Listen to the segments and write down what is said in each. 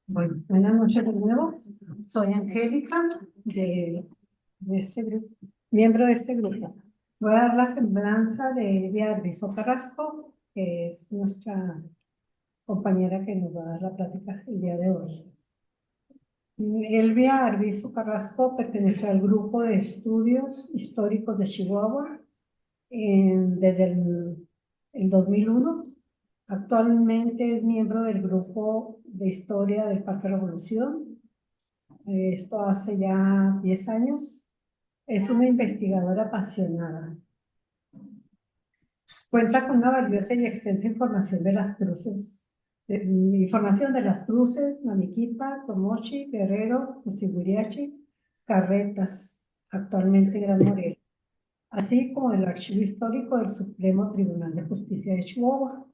Bueno, buenas noches de nuevo. Soy Angélica de este grupo, miembro de este grupo. Voy a dar la semblanza de Elvia Arvizo Carrasco, que es nuestra compañera que nos va a dar la plática el día de hoy. Elvia Arvizo Carrasco pertenece al grupo de estudios históricos de Chihuahua desde el 2001. Actualmente es miembro del grupo de historia del Parque Revolución. Esto hace ya 10 años. Es una investigadora apasionada. Cuenta con una valiosa y extensa información de las cruces, Namiquipa, Tomochi, Guerrero, Cusiburiachi, Carretas, actualmente Gran Morelos, así como el archivo histórico del Supremo Tribunal de Justicia de Chihuahua.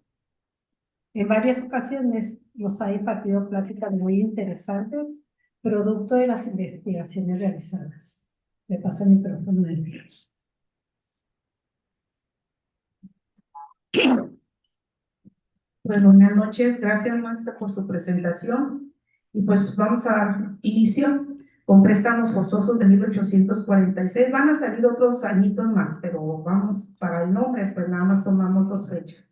En varias ocasiones nos ha impartido pláticas muy interesantes, producto de las investigaciones realizadas. Le paso el micrófono a Elvia. Bueno, buenas noches, gracias maestra por su presentación. Y pues vamos a dar inicio con préstamos forzosos de 1846. Van a salir otros añitos más, pero vamos para el nombre, pues nada más tomamos 2 fechas.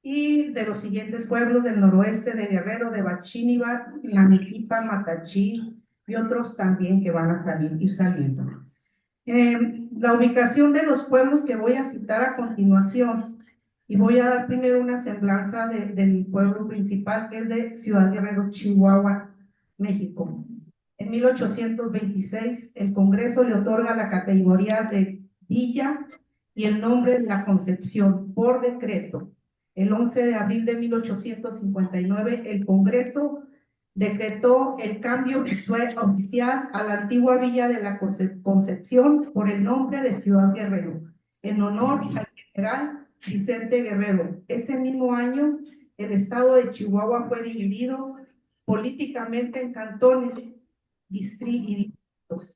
Y de los siguientes pueblos del noroeste de Guerrero, de Bachíniva, Namiquipa, Matachí y otros también que van a ir saliendo. La ubicación de los pueblos que voy a citar a continuación, y voy a dar primero una semblanza del pueblo principal, que es de Ciudad Guerrero, Chihuahua, México. En 1826, el Congreso le otorga la categoría de villa y el nombre de la Concepción por decreto. El 11 de abril de 1859, el Congreso decretó el cambio oficial a la antigua villa de la Concepción por el nombre de Ciudad Guerrero, en honor al general Vicente Guerrero. Ese mismo año, el estado de Chihuahua fue dividido políticamente en cantones y distritos.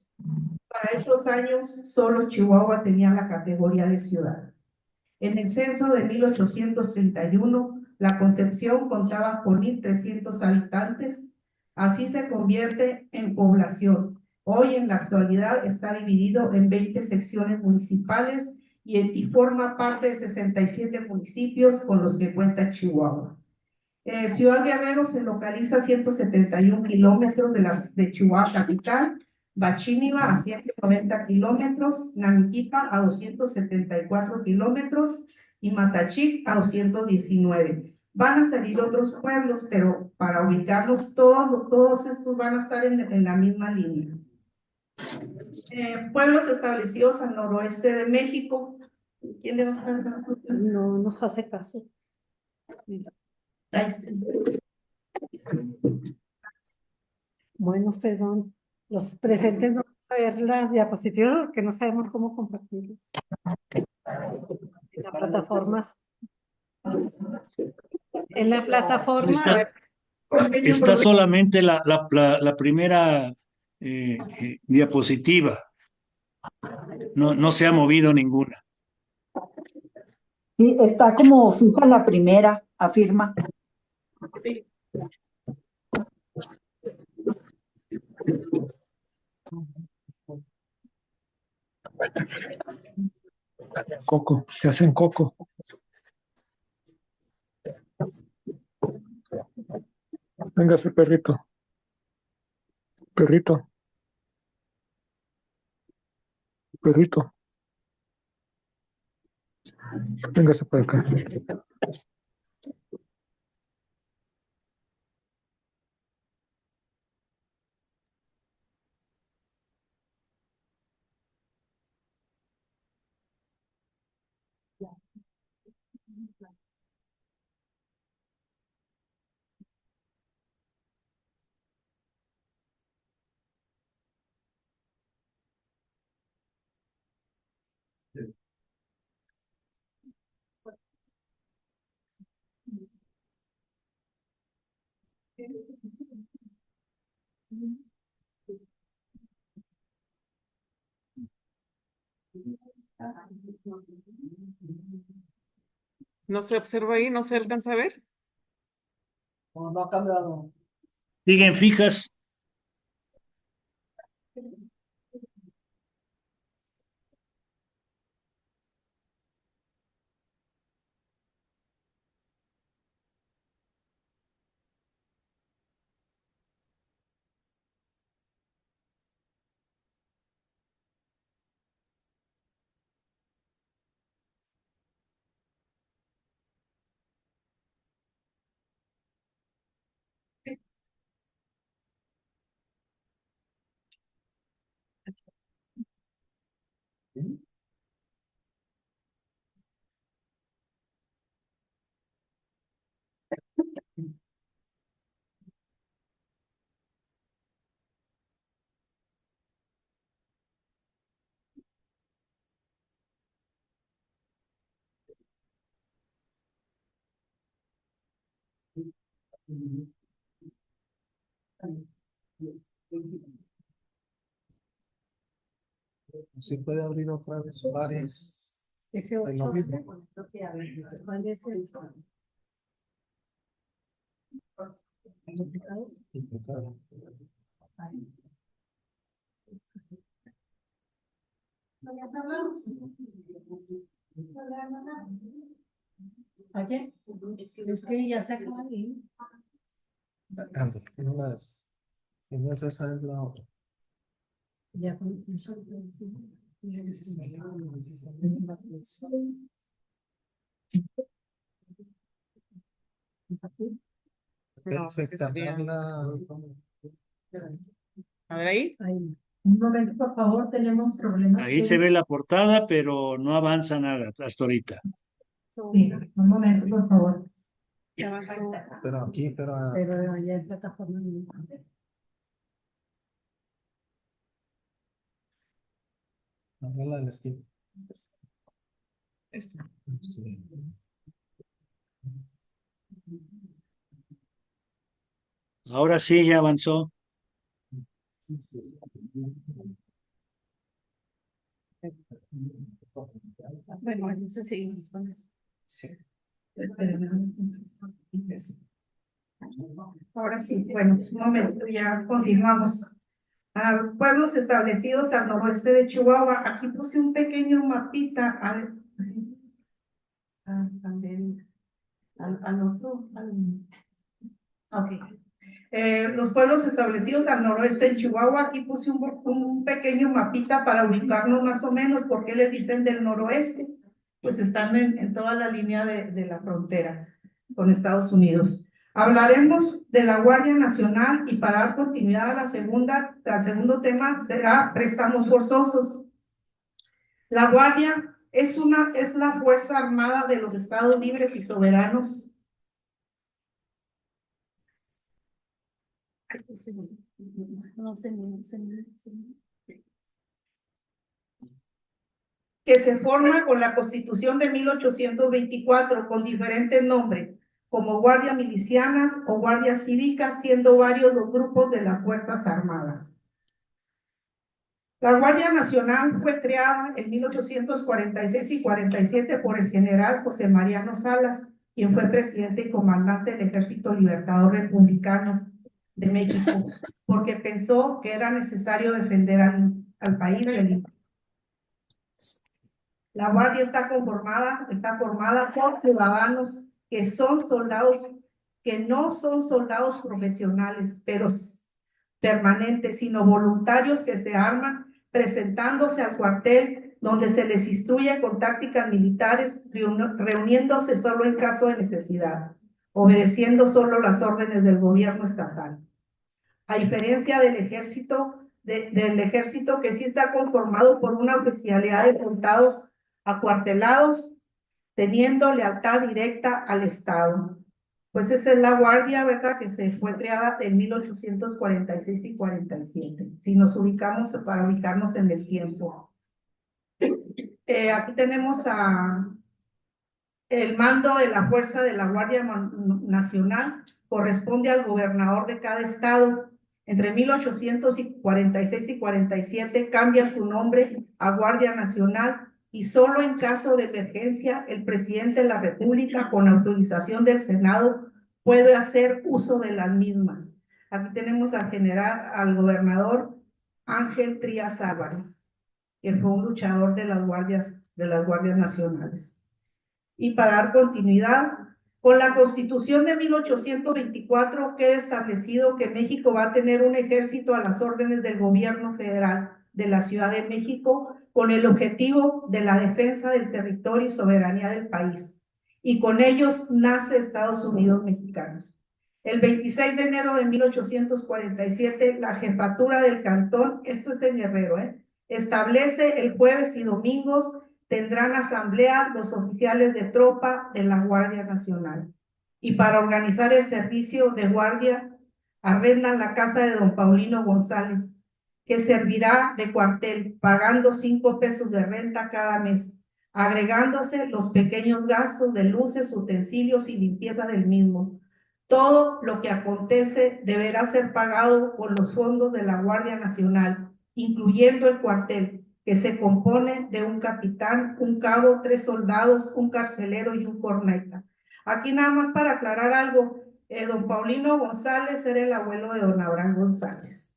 Para esos años, solo Chihuahua tenía la categoría de ciudad. En el censo de 1831, la Concepción contaba con 1,300 habitantes. Así se convierte en población. Hoy, en la actualidad, está dividido en 20 secciones municipales y forma parte de 67 municipios con los que cuenta Chihuahua. Ciudad Guerrero se localiza a 171 kilómetros de Chihuahua capital, Bachíniva a 190 kilómetros, Namiquipa a 274 kilómetros y Matachic a 219. Van a salir otros pueblos, pero para ubicarlos todos estos van a estar en la misma línea. Pueblos establecidos al noroeste de México. ¿Quién le va a estar dando? No nos hace caso. Mira. Ahí está. Bueno, ustedes no, los presentes no van a ver las diapositivas porque no sabemos cómo compartirlas. En la plataforma. En la plataforma. Está solamente la primera diapositiva. No se ha movido ninguna. Sí, está como fija la primera, afirma. Sí. Coco, se hacen coco. Véngase, perrito. Perrito. Perrito. Véngase para acá. No se observa ahí, no se alcanza a ver. No ha cambiado. Siguen fijas. Si puede abrir otra vez varias. Ese De lo 8, mismo. ¿cuál es el? ¿Oye? Es que ya se acaba de ir. Ando, si no es esa, es la otra. Ya con eso No, Se es que sería- cargarla. A ver ahí. Ahí. Un momento, por favor, tenemos problemas. Ahí se ve la portada, pero no avanza nada hasta ahorita. Sí, un momento, por favor. Ya avanzó. Pero aquí, Pero allá en plataforma no. la de la esquina. Esta. Sí. Ahora sí, ya avanzó. Bueno, entonces seguimos con eso. Sí. Ahora sí, bueno, un momento, ya continuamos. Pueblos establecidos al noroeste de Chihuahua. Aquí puse un pequeño mapita también al otro. Ok. Los pueblos establecidos al noroeste de Chihuahua, aquí puse un pequeño mapita para ubicarnos más o menos. ¿Por qué le dicen del noroeste? Pues están en toda la línea de la frontera con Estados Unidos. Hablaremos de la Guardia Nacional y para dar continuidad al segundo tema será préstamos forzosos. La Guardia es la Fuerza Armada de los Estados Libres y Soberanos. Que se forma con la Constitución de 1824 con diferentes nombres, como guardias milicianas o guardias cívicas, siendo varios los grupos de las Fuerzas Armadas. La Guardia Nacional fue creada en 1846 y 47 por el general José Mariano Salas, quien fue presidente y comandante del Ejército Libertador Republicano de México, porque pensó que era necesario defender al país del. La Guardia está formada por ciudadanos que son soldados, que no son soldados profesionales, pero permanentes, sino voluntarios que se arman presentándose al cuartel donde se les instruye con tácticas militares, reuniéndose solo en caso de necesidad, obedeciendo solo las órdenes del gobierno estatal. A diferencia del ejército que sí está conformado por una oficialidad de soldados acuartelados, teniendo lealtad directa al Estado. Pues esa es la Guardia, ¿verdad?, que se fue creada en 1846 y 47, si nos ubicamos, para ubicarnos en el tiempo. Aquí tenemos el mando de la fuerza de la Guardia Nacional, corresponde al gobernador de cada estado. Entre 1846 y 47 cambia su nombre a Guardia Nacional y solo en caso de emergencia el presidente de la República, con autorización del Senado, puede hacer uso de las mismas. Aquí tenemos al gobernador Ángel Trías Álvarez, que fue un luchador de las guardias nacionales. Y para dar continuidad, con la Constitución de 1824 queda establecido que México va a tener un ejército a las órdenes del gobierno federal de la Ciudad de México con el objetivo de la defensa del territorio y soberanía del país. Y con ellos nace Estados Unidos Mexicanos. El 26 de enero de 1847, la jefatura del cantón, esto es en Guerrero, establece el jueves y domingos tendrán asamblea los oficiales de tropa de la Guardia Nacional. Y para organizar el servicio de guardia, arrendan la casa de don Paulino González, que servirá de cuartel, pagando 5 pesos de renta cada mes, agregándose los pequeños gastos de luces, utensilios y limpieza del mismo. Todo lo que acontece deberá ser pagado con los fondos de la Guardia Nacional, incluyendo el cuartel, que se compone de un capitán, un cabo, 3 soldados, un carcelero y un corneta. Aquí nada más para aclarar algo, don Paulino González era el abuelo de don Abraham González.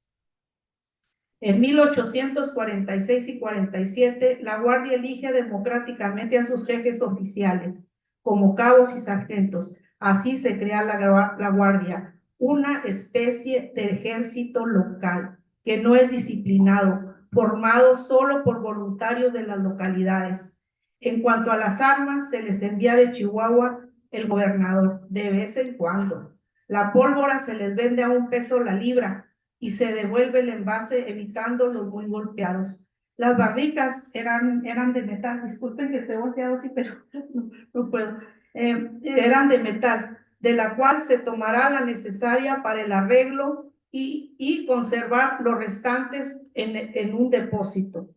En 1846 y 47, la Guardia elige democráticamente a sus jefes oficiales, como cabos y sargentos. Así se crea la Guardia, una especie de ejército local que no es disciplinado, formado solo por voluntarios de las localidades. En cuanto a las armas, se les envía de Chihuahua el gobernador, de vez en cuando. La pólvora se les vende a 1 peso la libra y se devuelve el envase, evitando los muy golpeados. Las barricas eran de metal, disculpen que esté volteado así, pero no puedo. Eran de metal, de la cual se tomará la necesaria para el arreglo y conservar los restantes en un depósito.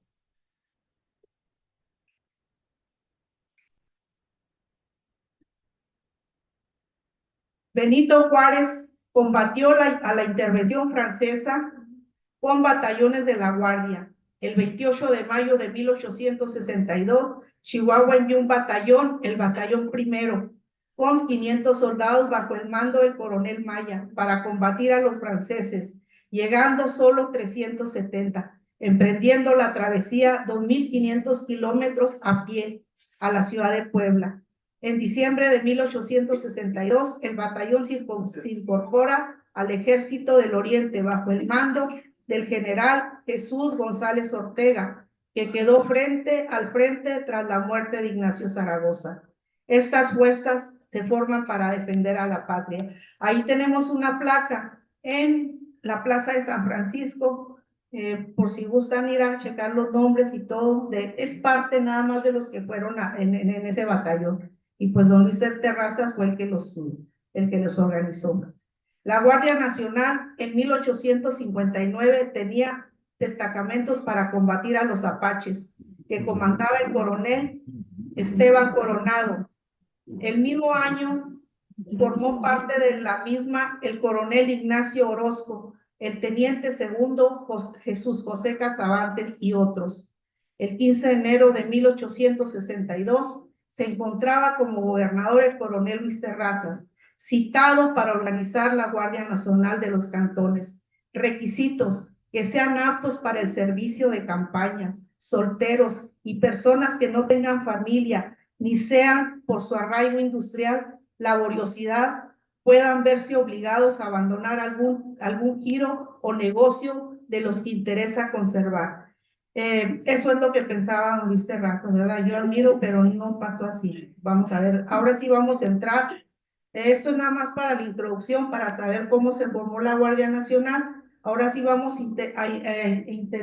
Benito Juárez combatió a la intervención francesa con batallones de la Guardia. El 28 de mayo de 1862, Chihuahua envió un batallón, el batallón primero, con 500 soldados bajo el mando del coronel Maya, para combatir a los franceses, llegando solo 370, emprendiendo la travesía 2.500 kilómetros a pie a la ciudad de Puebla. En diciembre de 1862, el batallón se incorpora al Ejército del Oriente bajo el mando del general Jesús González Ortega, que quedó frente al frente tras la muerte de Ignacio Zaragoza. Estas fuerzas se forman para defender a la patria. Ahí tenemos una placa en la Plaza de San Francisco, por si gustan ir a checar los nombres y todo, es parte nada más de los que fueron en ese batallón. Y pues don Luis Terrazas fue el que los organizó. La Guardia Nacional en 1859 tenía destacamentos para combatir a los apaches, que comandaba el coronel Esteban Coronado. El mismo año formó parte de la misma el coronel Ignacio Orozco, el teniente segundo Jesús José Casabantes y otros. El 15 de enero de 1862 se encontraba como gobernador el coronel Luis Terrazas, citado para organizar la Guardia Nacional de los cantones. Requisitos: que sean aptos para el servicio de campañas, solteros y personas que no tengan familia, ni sean, por su arraigo industrial, laboriosidad, puedan verse obligados a abandonar algún giro o negocio de los que interesa conservar. Eso es lo que pensaba don Luis Terrazas, ¿verdad? Yo admiro, pero no pasó así. Vamos a ver, ahora sí vamos a entrar. Esto es nada más para la introducción, para saber cómo se formó la Guardia Nacional. Ahora sí vamos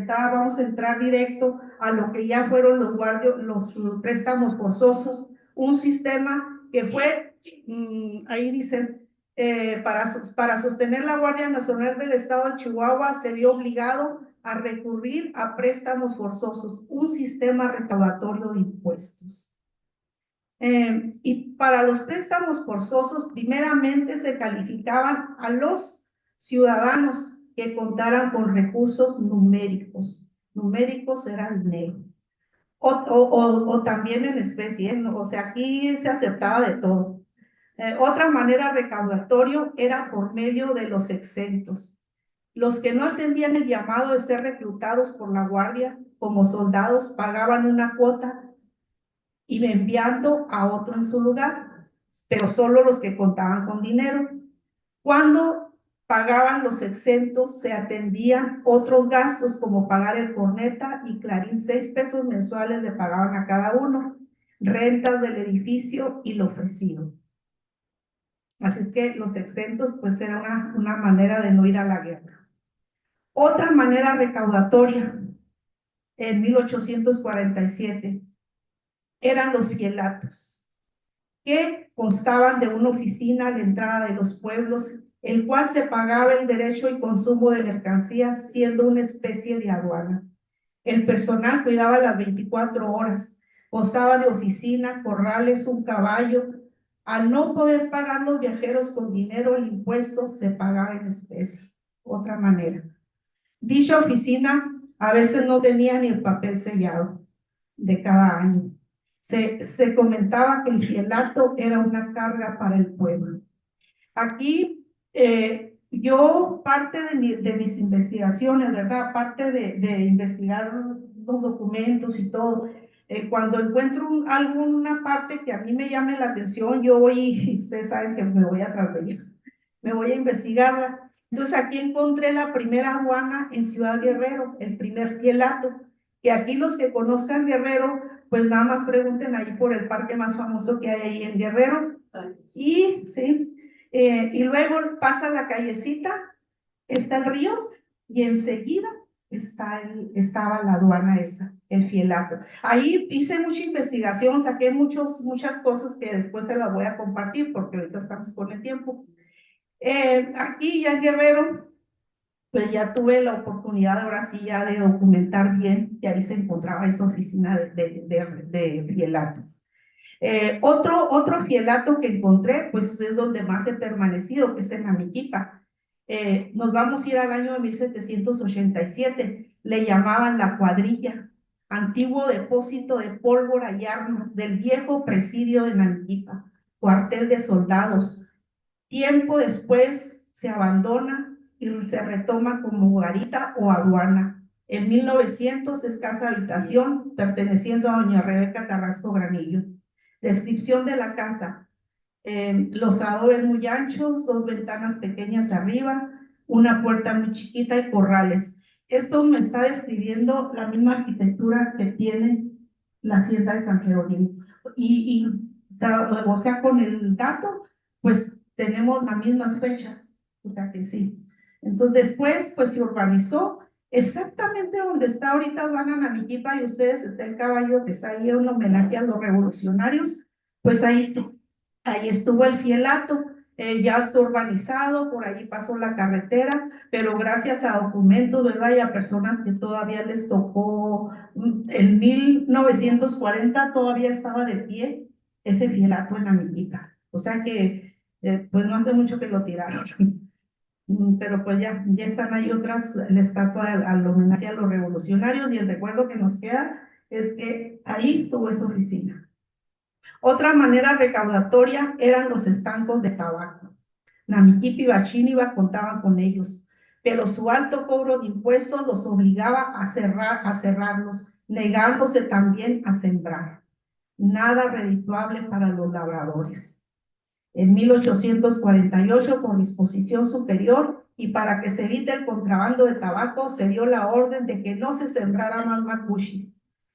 vamos a entrar directo a lo que ya fueron los préstamos forzosos, un sistema que fue, ahí dicen, para sostener la Guardia Nacional del Estado de Chihuahua se vio obligado a recurrir a préstamos forzosos, un sistema recaudatorio de impuestos. Y para los préstamos forzosos, primeramente se calificaban a los ciudadanos que contaran con recursos numéricos. Numéricos era dinero. o también en especie, ¿no? O sea, aquí se aceptaba de todo. Otra manera recaudatorio era por medio de los exentos. Los que no atendían el llamado de ser reclutados por la guardia como soldados pagaban una cuota y enviando a otro en su lugar, pero solo los que contaban con dinero. Cuando pagaban los exentos, se atendían otros gastos como pagar el corneta y Clarín, 6 pesos mensuales le pagaban a cada uno, rentas del edificio y lo ofrecido. Así es que los exentos pues era una manera de no ir a la guerra. Otra manera recaudatoria en 1847 eran los fielatos, que constaban de una oficina a la entrada de los pueblos, el cual se pagaba el derecho y consumo de mercancías, siendo una especie de aduana. El personal cuidaba las 24 horas, constaba de oficina, corrales, un caballo. Al no poder pagar los viajeros con dinero, el impuesto se pagaba en especie. Otra manera. Dicha oficina a veces no tenía ni el papel sellado de cada año. Se comentaba que el fielato era una carga para el pueblo. Aquí yo parte de mis investigaciones, ¿verdad? Aparte de investigar los documentos y todo, cuando encuentro alguna parte que a mí me llame la atención, yo voy, ustedes saben que me voy atrás de ella, me voy a investigarla. Entonces aquí encontré la primera aduana en Ciudad Guerrero, el primer fielato, que aquí los que conozcan Guerrero, pues nada más pregunten ahí por el parque más famoso que hay ahí en Guerrero. Y sí, y luego pasa la callecita, está el río y enseguida estaba la aduana esa, el fielato. Ahí hice mucha investigación, saqué muchas cosas que después te las voy a compartir porque ahorita estamos con el tiempo. Aquí ya en Guerrero, pues ya tuve la oportunidad ahora sí ya de documentar bien que ahí se encontraba esta oficina de fielatos. Otro fielato que encontré, pues es donde más he permanecido, que es en Amiquipa. Nos vamos a ir al año de 1787, le llamaban la cuadrilla, antiguo depósito de pólvora y armas del viejo presidio de Amiquipa, cuartel de soldados. Tiempo después se abandona y se retoma como garita o aduana. En 1900 escasa habitación, perteneciendo a doña Rebeca Carrasco Granillo. Descripción de la casa. Los adobes muy anchos, 2 ventanas pequeñas arriba, una puerta muy chiquita y corrales. Esto me está describiendo la misma arquitectura que tiene la hacienda de San Jerónimo. O sea, con el dato, pues tenemos las mismas fechas. O sea que sí. Entonces después, pues se urbanizó exactamente donde está ahorita Aduana Namiquipa y ustedes está el caballo que está ahí en homenaje a los revolucionarios, pues ahí estuvo el fielato, ya está urbanizado, por allí pasó la carretera, pero gracias a documentos, ¿verdad? Y a personas que todavía les tocó, en 1940 todavía estaba de pie ese fielato en Amiquipa, o sea que pues no hace mucho que lo tiraron. Pero pues ya están ahí otras, la estatua al homenaje a los revolucionarios y el recuerdo que nos queda es que ahí estuvo esa oficina. Otra manera recaudatoria eran los estancos de tabaco. Namiquipa y Bachíniva contaban con ellos, pero su alto cobro de impuestos los obligaba a cerrarlos, negándose también a sembrar. Nada redituable para los labradores. En 1848, por disposición superior y para que se evite el contrabando de tabaco, se dio la orden de que no se sembrara más macushi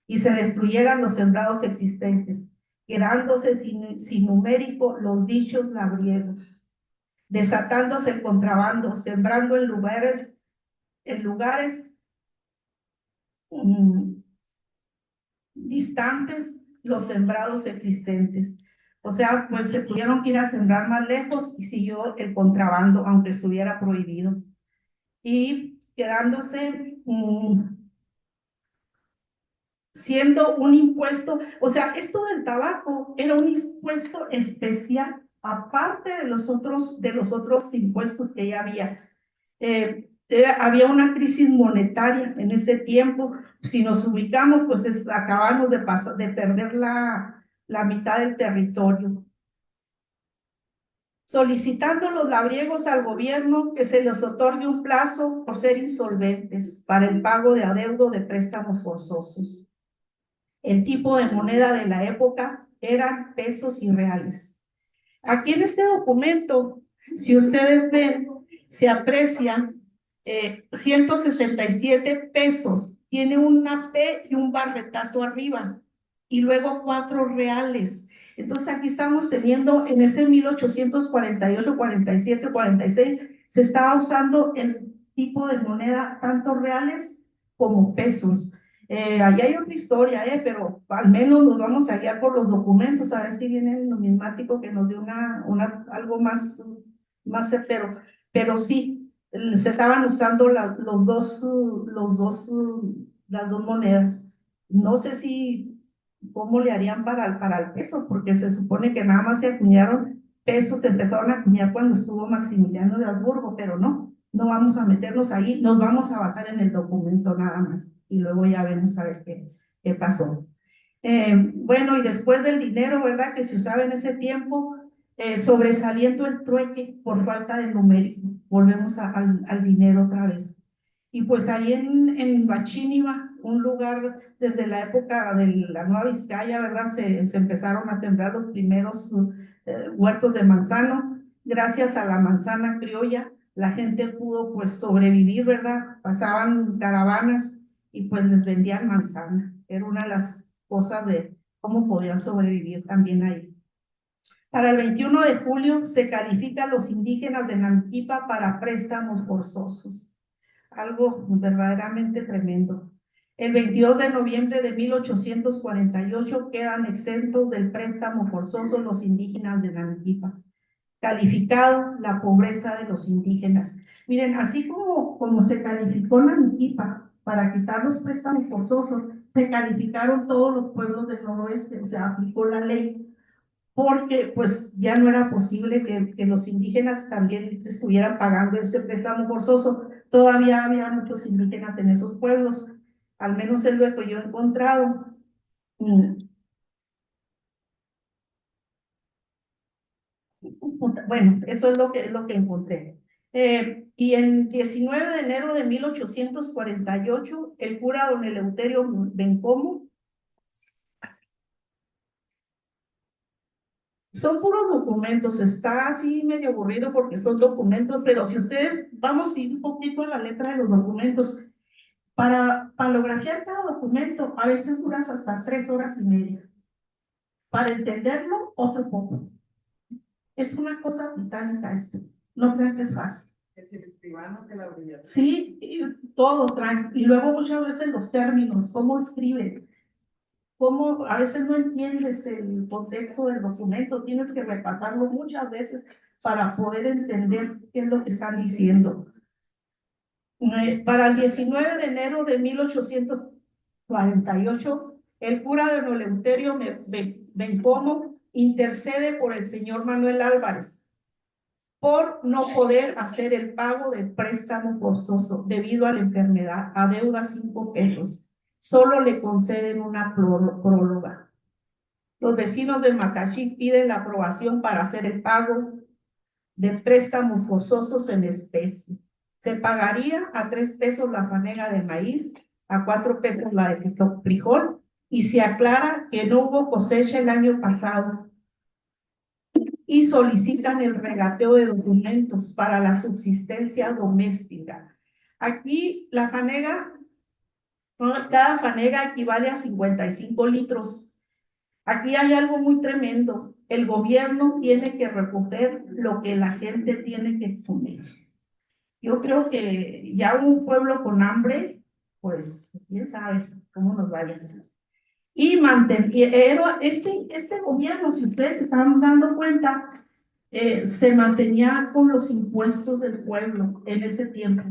y se destruyeran los sembrados existentes, quedándose sin numérico los dichos labriegos, desatándose el contrabando, sembrando en lugares distantes los sembrados existentes. O sea, pues se tuvieron que ir a sembrar más lejos y siguió el contrabando, aunque estuviera prohibido. Y quedándose siendo un impuesto, o sea, esto del tabaco era un impuesto especial, aparte de los otros impuestos que ya había. había una crisis monetaria en ese tiempo. Si nos ubicamos, pues acabamos de perder la mitad del territorio. Solicitando los labriegos al gobierno que se les otorgue un plazo por ser insolventes para el pago de adeudo de préstamos forzosos. El tipo de moneda de la época eran pesos y reales. Aquí en este documento, si ustedes ven, se aprecia 167 pesos. Tiene una P y un barretazo arriba. Y luego 4 reales. Entonces aquí estamos teniendo, en ese 1848, 47, 46, se estaba usando el tipo de moneda, tanto reales como pesos. Allí hay otra historia, pero al menos nos vamos a guiar por los documentos, a ver si viene el numismático que nos dé algo más certero. Pero sí, se estaban usando las dos monedas. No sé cómo le harían para el peso, porque se supone que nada más se acuñaron pesos, se empezaron a acuñar cuando estuvo Maximiliano de Habsburgo, pero no vamos a meternos ahí, nos vamos a basar en el documento nada más, y luego ya vemos a ver qué pasó. Bueno, y después del dinero, ¿verdad?, que se usaba en ese tiempo, sobresaliendo el trueque por falta de numérico, volvemos al dinero otra vez. Y pues ahí en Huachíniva, un lugar desde la época de la Nueva Vizcaya, ¿verdad?, se empezaron a sembrar los primeros huertos de manzano. Gracias a la manzana criolla, la gente pudo pues sobrevivir, ¿verdad? Pasaban caravanas y pues les vendían manzana. Era una de las cosas de cómo podían sobrevivir también ahí. Para el 21 de julio se califica a los indígenas de Nanquipa para préstamos forzosos. Algo verdaderamente tremendo. El 22 de noviembre de 1848 quedan exentos del préstamo forzoso los indígenas de Nanquipa. Calificado la pobreza de los indígenas. Miren, así como se calificó Nanquipa para quitar los préstamos forzosos, se calificaron todos los pueblos del noroeste, o sea, aplicó la ley, porque pues ya no era posible que los indígenas también estuvieran pagando ese préstamo forzoso. Todavía había muchos indígenas en esos pueblos, al menos es lo que yo he encontrado. Bueno, eso es lo que encontré. Y el 19 de enero de 1848, el cura don Eleuterio Bencomo, son puros documentos, está así medio aburrido porque son documentos, pero si ustedes, vamos a ir un poquito a la letra de los documentos. Para palografiar cada documento, a veces duras hasta 3 horas y media. Para entenderlo, otro poco. Es una cosa titánica esto. No crean que es fácil. Es el escribano que la brilla. Sí, todo traen. Y luego muchas veces los términos, cómo escriben, cómo a veces no entiendes el contexto del documento, tienes que repasarlo muchas veces para poder entender qué es lo que están diciendo. Para el 19 de enero de 1848, el cura de don Eleuterio Bencomo intercede por el señor Manuel Álvarez por no poder hacer el pago del préstamo forzoso debido a la enfermedad, adeuda 5 pesos. Solo le conceden una próloga. Los vecinos de Macaxí piden la aprobación para hacer el pago de préstamos forzosos en especie. Se pagaría a 3 pesos la fanega de maíz, a 4 pesos la de frijol, y se aclara que no hubo cosecha el año pasado, y solicitan el regateo de documentos para la subsistencia doméstica. Aquí la fanega, cada fanega equivale a 55 litros. Aquí hay algo muy tremendo. El gobierno tiene que recoger lo que la gente tiene que comer. Yo creo que ya un pueblo con hambre, pues quién sabe cómo nos vaya. Y este gobierno, si ustedes se están dando cuenta, se mantenía con los impuestos del pueblo en ese tiempo.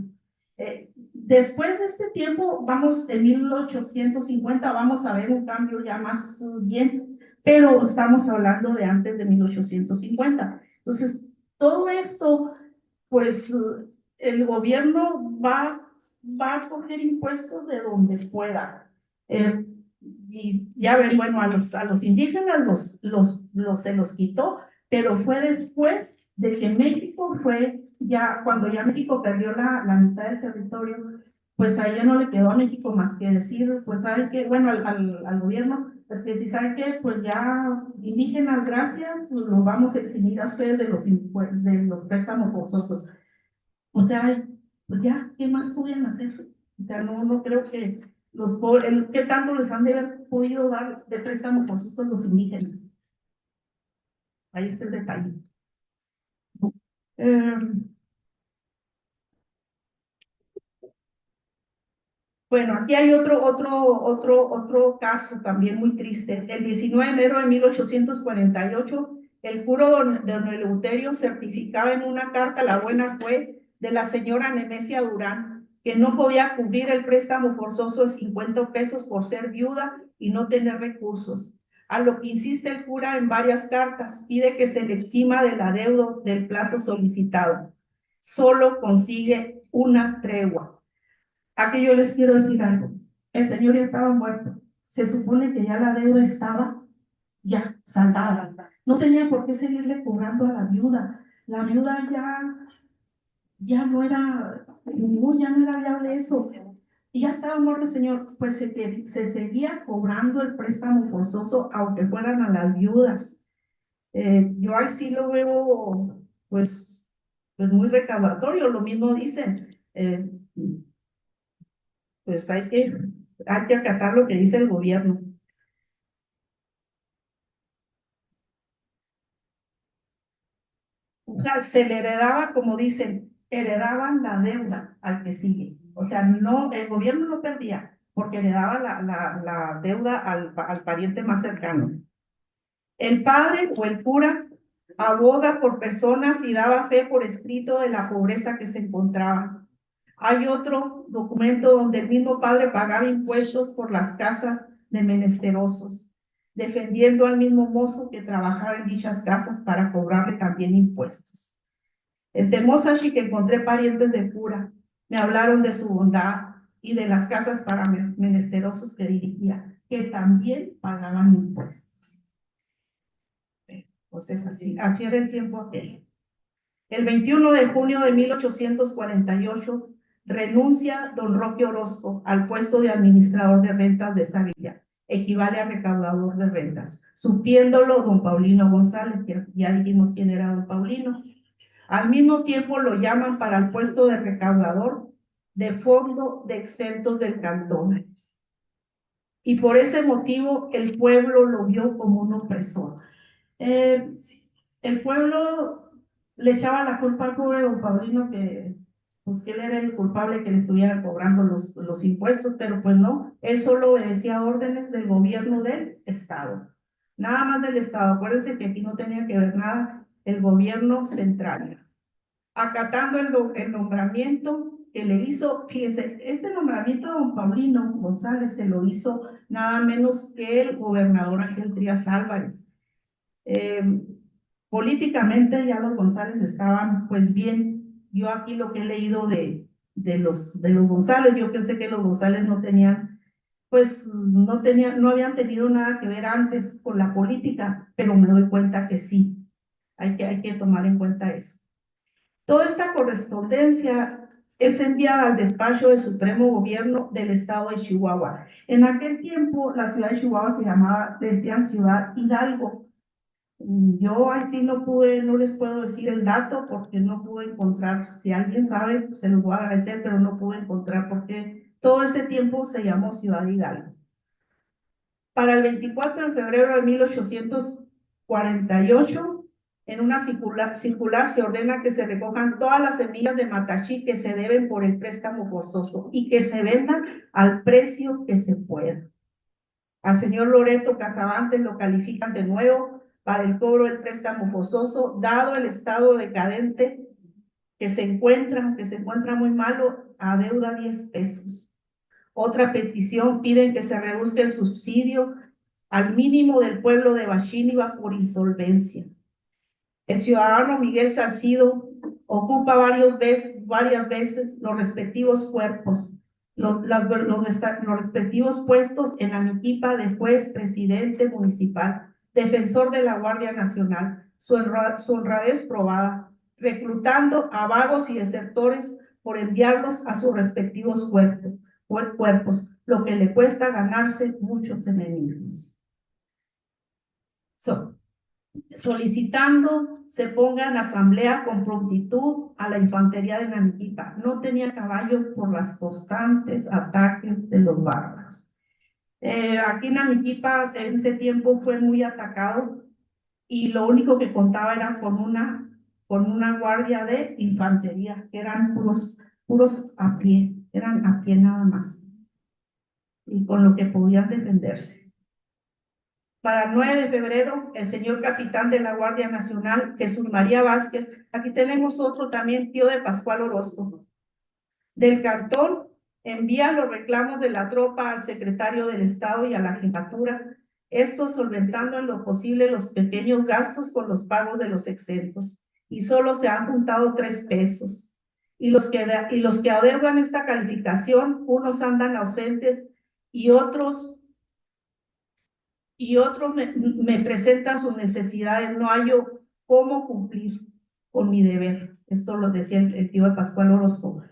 Después de este tiempo, vamos en 1850, vamos a ver un cambio ya más bien, pero estamos hablando de antes de 1850. Entonces, todo esto, pues, el gobierno va a coger impuestos de donde pueda. Y ya ven, bueno, a los indígenas se los quitó, pero fue después de que México cuando ya México perdió la mitad del territorio, pues ahí ya no le quedó a México más que decir, pues saben que, bueno, al gobierno, pues que si saben que, pues ya indígenas, gracias, los vamos a eximir a ustedes de los préstamos forzosos. O sea, pues ya, ¿qué más podían hacer? O sea, no creo que los pobres, ¿qué tanto les han de haber podido dar de préstamo forzosos los indígenas? Ahí está el detalle. Bueno, aquí hay otro caso también muy triste. El 19 de enero de 1848, el cura don Eleuterio certificaba en una carta la buena fe de la señora Nemesia Durán, que no podía cubrir el préstamo forzoso de 50 pesos por ser viuda y no tener recursos. A lo que insiste el cura en varias cartas, pide que se le exima del adeudo del plazo solicitado. Solo consigue una tregua. Aquí yo les quiero decir algo. El señor ya estaba muerto. Se supone que ya la deuda estaba ya saldada. No tenía por qué seguirle cobrando a la viuda. La viuda ya no era, ya no era viable eso. Y ya estaba muerto el señor. Pues se seguía cobrando el préstamo forzoso, aunque fueran a las viudas. Yo ahí sí lo veo, pues muy recaudatorio. Lo mismo dicen. Pues hay que acatar lo que dice el gobierno. O sea, se le heredaba, como dicen, heredaban la deuda al que sigue. O sea, no, el gobierno no perdía, porque heredaba la deuda al pariente más cercano. El padre o el cura aboga por personas y daba fe por escrito de la pobreza que se encontraba. Hay otro documento donde el mismo padre pagaba impuestos por las casas de menesterosos, defendiendo al mismo mozo que trabajaba en dichas casas para cobrarle también impuestos. En Temosashi que encontré parientes de cura, me hablaron de su bondad y de las casas para menesterosos que dirigía, que también pagaban impuestos. Pues es así era el tiempo aquel. El 21 de junio de 1848 renuncia don Roque Orozco al puesto de administrador de rentas de esa villa, equivale a recaudador de rentas, supiéndolo don Paulino González, que ya dijimos quién era don Paulino. Al mismo tiempo lo llaman para el puesto de recaudador de fondo de exentos del cantón. Y por ese motivo el pueblo lo vio como un opresor. El pueblo le echaba la culpa al pobre don Paulino pues que él era el culpable que le estuvieran cobrando los impuestos, pero pues no, él solo obedecía órdenes del gobierno del Estado, nada más del Estado. Acuérdense que aquí no tenía que ver nada el gobierno central. Acatando el nombramiento que le hizo, fíjense, este nombramiento de don Paulino González se lo hizo nada menos que el gobernador Ángel Trías Álvarez. Políticamente ya los González estaban pues bien. Yo aquí lo que he leído de los González, yo pensé que los González no tenían, pues no habían tenido nada que ver antes con la política, pero me doy cuenta que sí, hay que tomar en cuenta eso. Toda esta correspondencia es enviada al despacho del Supremo Gobierno del Estado de Chihuahua. En aquel tiempo la ciudad de Chihuahua decían Ciudad Hidalgo. Yo así no les puedo decir el dato porque no pude encontrar. Si alguien sabe, pues se los voy a agradecer, pero no pude encontrar porque todo ese tiempo se llamó Ciudad Hidalgo. Para el 24 de febrero de 1848, en una circular se ordena que se recojan todas las semillas de matachí que se deben por el préstamo forzoso y que se vendan al precio que se pueda. Al señor Loreto Casabantes lo califican de nuevo para el cobro del préstamo forzoso, dado el estado decadente que se encuentra muy malo, adeuda 10 pesos. Otra petición, piden que se reduzca el subsidio al mínimo del pueblo de Bachíniva por insolvencia. El ciudadano Miguel Salcido ocupa varias veces los respectivos cuerpos, los respectivos puestos en Amiquipa de juez, presidente municipal, defensor de la Guardia Nacional, su honradez probada, reclutando a vagos y desertores por enviarlos a sus respectivos cuerpos, lo que le cuesta ganarse muchos enemigos. Solicitando se ponga en asamblea con prontitud a la infantería de Namiquipa. No tenía caballo por las constantes ataques de los bárbaros. Aquí Namiquipa en ese tiempo fue muy atacado y lo único que contaba era con una guardia de infantería, que eran puros a pie, eran a pie nada más, y con lo que podían defenderse. Para el 9 de febrero, el señor capitán de la Guardia Nacional, Jesús María Vázquez, aquí tenemos otro también, tío de Pascual Orozco, del cantón, envía los reclamos de la tropa al secretario del Estado y a la jefatura, esto solventando en lo posible los pequeños gastos con los pagos de los exentos, y solo se han juntado 3 pesos. Y los que adeudan esta calificación, unos andan ausentes y otros me presentan sus necesidades, no hallo cómo cumplir con mi deber. Esto lo decía el tío de Pascual Orozco.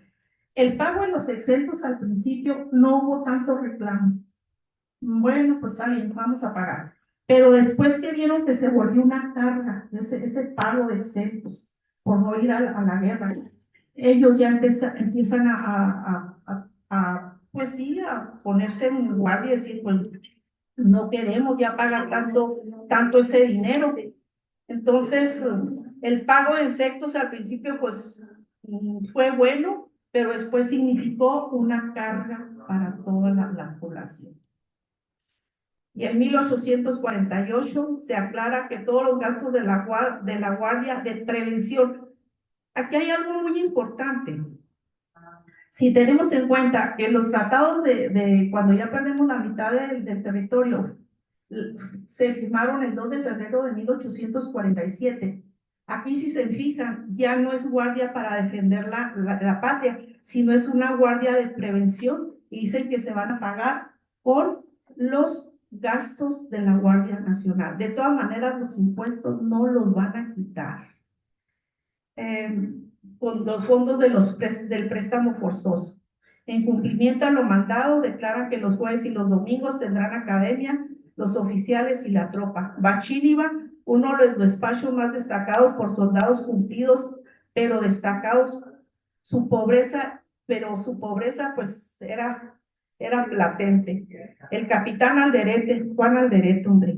El pago de los exentos al principio no hubo tanto reclamo. Bueno, pues está bien, vamos a pagar. Pero después que vieron que se volvió una carga, ese pago de exentos, por no ir a la guerra, ellos ya empiezan pues sí, a ponerse en guardia y decir, pues, no queremos ya pagar tanto ese dinero. Entonces, el pago de insectos al principio, pues, fue bueno, pero después significó una carga para toda la población. Y en 1848 se aclara que todos los gastos de la guardia de prevención. Aquí hay algo muy importante. Si tenemos en cuenta que los tratados de cuando ya perdemos la mitad del territorio, se firmaron el 2 de febrero de 1847. Aquí, si se fijan, ya no es guardia para defender la patria, sino es una guardia de prevención, y dicen que se van a pagar con los gastos de la Guardia Nacional. De todas maneras, los impuestos no los van a quitar. Con los fondos del préstamo forzoso. En cumplimiento a lo mandado, declaran que los jueves y los domingos tendrán academia, los oficiales y la tropa. Bachíniva, uno de los despachos más destacados por soldados cumplidos, pero destacados. Su pobreza pues era latente. El capitán Alderete, Juan Alderete, hombre,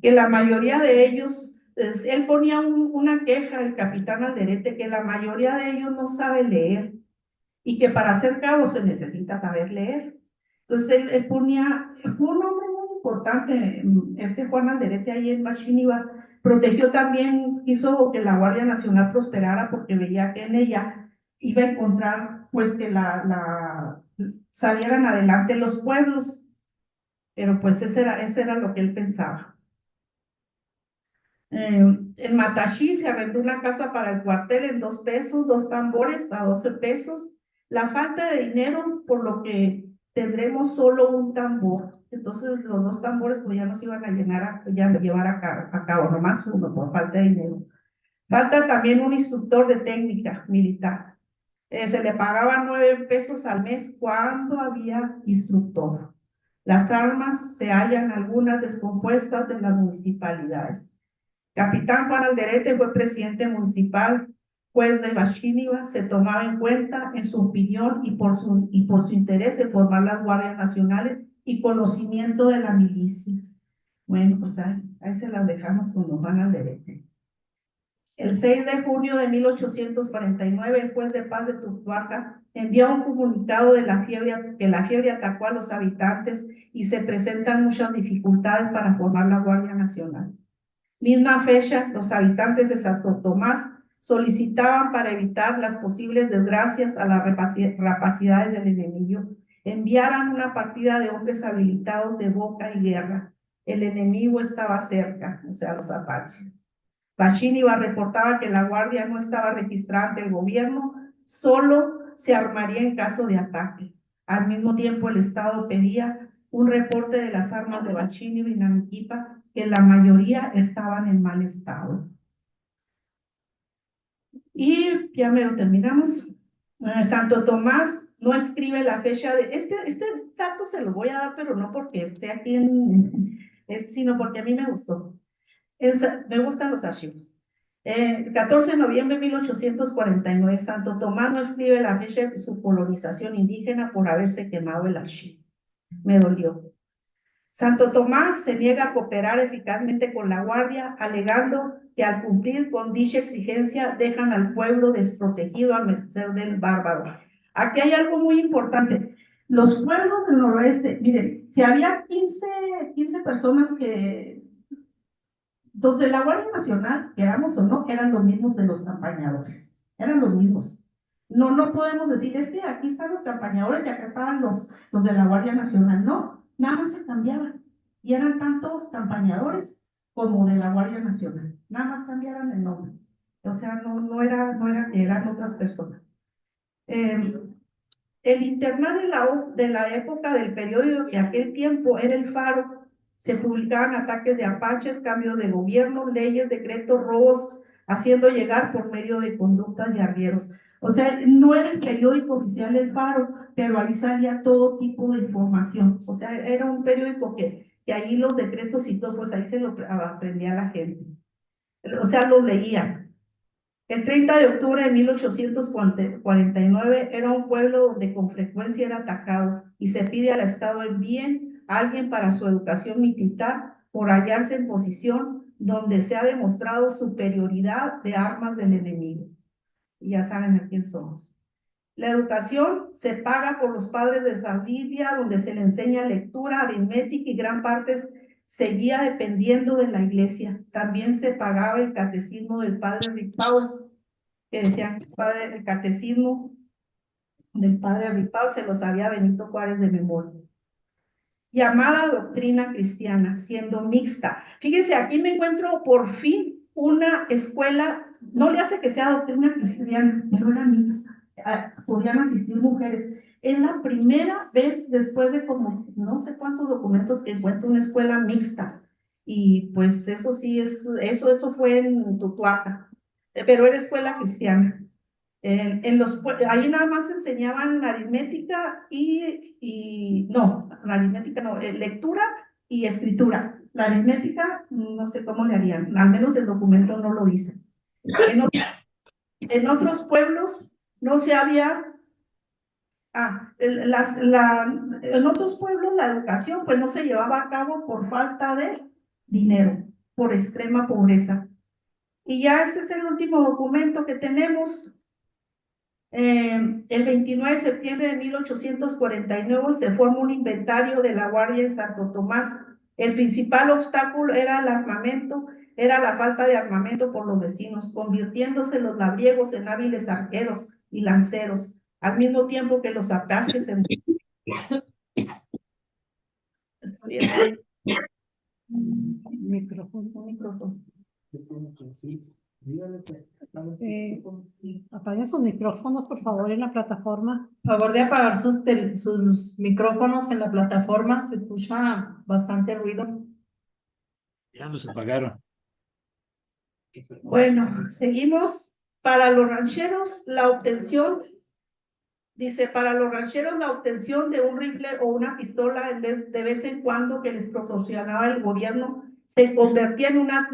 que la mayoría de ellos, él ponía una queja, el capitán Alderete, que la mayoría de ellos no sabe leer y que para ser cabo se necesita saber leer. Entonces él fue un hombre muy importante, Juan Alderete ahí en Bachíniva, protegió también, quiso que la Guardia Nacional prosperara porque veía que en ella iba a encontrar pues que salieran adelante los pueblos, pero pues ese era lo que él pensaba. En Mataxí se arrendó una casa para el cuartel en 2 pesos, 2 tambores a 12 pesos. La falta de dinero, por lo que tendremos solo un tambor. Entonces los 2 tambores pues ya no se iban a llevar a cabo, nomás uno por falta de dinero. Falta también un instructor de técnica militar. Se le pagaba 9 pesos al mes cuando había instructor. Las armas se hallan algunas descompuestas en las municipalidades. Capitán Juan Alderete fue presidente municipal, juez de Bachíniva, se tomaba en cuenta en su opinión y por su interés en formar las guardias nacionales y conocimiento de la milicia. Bueno, pues ahí se las dejamos con don Juan Alderete. El 6 de junio de 1849, el juez de paz de Tuxtlaca envió un comunicado de que la fiebre atacó a los habitantes y se presentan muchas dificultades para formar la Guardia Nacional. Misma fecha, los habitantes de Santo Tomás solicitaban, para evitar las posibles desgracias a las rapacidades del enemigo, enviaran una partida de hombres habilitados de boca y guerra. El enemigo estaba cerca, o sea, los apaches. Bachíniva reportaba que la guardia no estaba registrada ante el gobierno, solo se armaría en caso de ataque. Al mismo tiempo, el Estado pedía un reporte de las armas de Bachíniva y Namiquipa, que la mayoría estaban en mal estado. Y ya me lo terminamos. Santo Tomás no escribe la fecha de... Este dato se lo voy a dar, pero no porque esté aquí, sino porque a mí me gustó. Me gustan los archivos. 14 de noviembre de 1849, Santo Tomás no escribe la fecha de su colonización indígena por haberse quemado el archivo. Me dolió. Santo Tomás se niega a cooperar eficazmente con la guardia, alegando que al cumplir con dicha exigencia dejan al pueblo desprotegido a merced del bárbaro. Aquí hay algo muy importante. Los pueblos del noroeste, miren, si había 15 personas que, donde la Guardia Nacional, queramos o no, eran los mismos de los campañadores, eran los mismos. No podemos decir, aquí están los campañadores y acá estaban los de la Guardia Nacional, no, nada más se cambiaban, y eran tanto campañadores como de la Guardia Nacional, nada más cambiaron el nombre, o sea, no era que eran otras personas. El internet de la época del periódico que aquel tiempo era el Faro, se publicaban ataques de apaches, cambios de gobierno, leyes, decretos, robos, haciendo llegar por medio de conductas de arrieros. O sea, no era el periódico oficial el Faro, pero ahí salía todo tipo de información. O sea, era un periódico que ahí los decretos y todo, pues ahí se lo aprendía la gente. O sea, los leían. El 30 de octubre de 1849 era un pueblo donde con frecuencia era atacado y se pide al Estado envíen a alguien para su educación militar por hallarse en posición donde se ha demostrado superioridad de armas del enemigo. Y ya saben a quién somos. La educación se paga por los padres de familia, donde se le enseña lectura, aritmética y gran parte seguía dependiendo de la iglesia. También se pagaba el catecismo del padre Ripaul, que decían que el catecismo del padre Ripaul se lo sabía Benito Juárez de memoria. Llamada doctrina cristiana, siendo mixta. Fíjense, aquí me encuentro por fin una escuela, no le hace que sea doctrina cristiana, pero era mixta. Podían asistir mujeres. Es la primera vez después de como no sé cuántos documentos que encuentro una escuela mixta. Y pues eso sí, eso fue en Tutuaca, pero era escuela cristiana. Ahí nada más enseñaban aritmética lectura y escritura. La aritmética, no sé cómo le harían, al menos el documento no lo dice. En otros pueblos no se había, en otros pueblos la educación pues no se llevaba a cabo por falta de dinero, por extrema pobreza. Y ya este es el último documento que tenemos. El 29 de septiembre de 1849 se forma un inventario de la Guardia en Santo Tomás. El principal obstáculo era el armamento, era la falta de armamento por los vecinos, convirtiéndose los labriegos en hábiles arqueros y lanceros, al mismo tiempo que los apaches en... Micrófono. Apaguen sus micrófonos, por favor, en la plataforma. Favor de apagar sus micrófonos en la plataforma, se escucha bastante ruido. Ya los apagaron. Bueno, seguimos. Para los rancheros, la obtención, dice, para los rancheros la obtención de un rifle o una pistola de vez en cuando que les proporcionaba el gobierno se convertía en una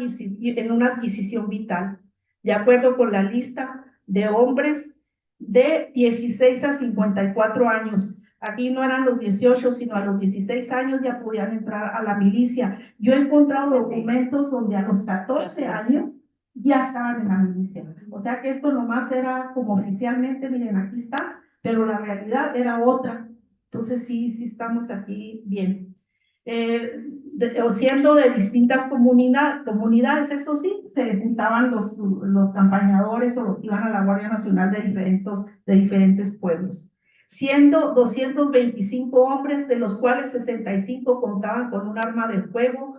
adquisición vital, de acuerdo con la lista de hombres de 16 a 54 años. Aquí no eran los 18, sino a los 16 años ya podían entrar a la milicia. Yo he encontrado documentos donde a los 14 años ya estaban en la milicia. O sea que esto nomás era como oficialmente, miren, aquí está, pero la realidad era otra. Entonces sí estamos aquí bien. Siendo de distintas comunidades, eso sí, se juntaban los campañadores o los que iban a la Guardia Nacional de diferentes pueblos. Siendo 225 hombres, de los cuales 65 contaban con un arma de fuego,